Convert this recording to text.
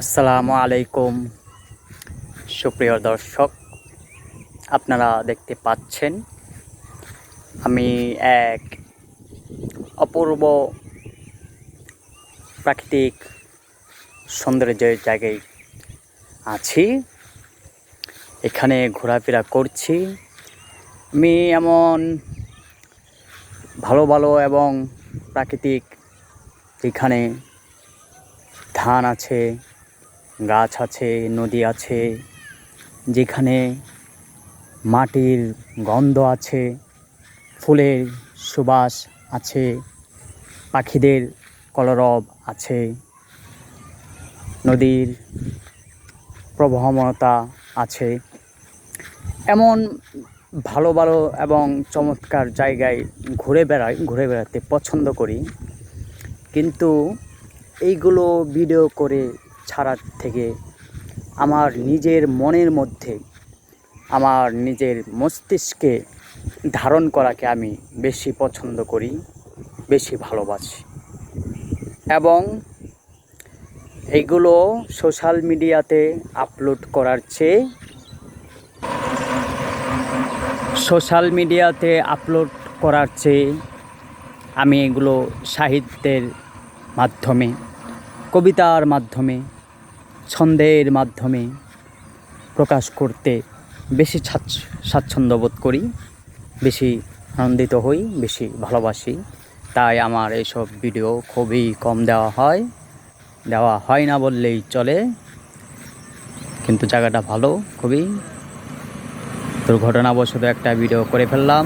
আসসালামু আলাইকুম সুপ্রিয় দর্শক, আপনারা দেখতে পাচ্ছেন আমি এক অপূর্ব প্রাকৃতিক সৌন্দর্যের জায়গায় আছি। এখানে ঘোরাফেরা করছি। আমি এমন ভালো ভালো এবং প্রাকৃতিক, যেখানে ধান আছে, গাছ আছে, নদী আছে, যেখানে মাটির গন্ধ আছে, ফুলের সুবাস আছে, পাখিদের কলরব আছে, নদীর প্রবহমানতা আছে। এমন ভালো ভালো এবং চমৎকার জায়গায় ঘুরে বেড়াতে পছন্দ করি। কিন্তু এইগুলো ভিডিও করে ছাড়ার থেকে আমার নিজের মনের মধ্যে, আমার নিজের মস্তিষ্কে ধারণ করাকে আমি বেশি পছন্দ করি, বেশি ভালোবাসি। এবং এইগুলো সোশ্যাল মিডিয়াতে আপলোড করার চেয়ে আমি এগুলো সাহিত্যের মাধ্যমে, কবিতার মাধ্যমে, ছন্দের মাধ্যমে প্রকাশ করতে বেশি স্বাচ্ছন্দ্য বোধ করি, বেশি আনন্দিত হই, বেশি ভালোবাসি। তাই আমার এইসব ভিডিও খুবই কম দেওয়া হয় না বললেই চলে। কিন্তু জায়গাটা ভালো, খুবই দুর্ঘটনাবশত একটা ভিডিও করে ফেললাম।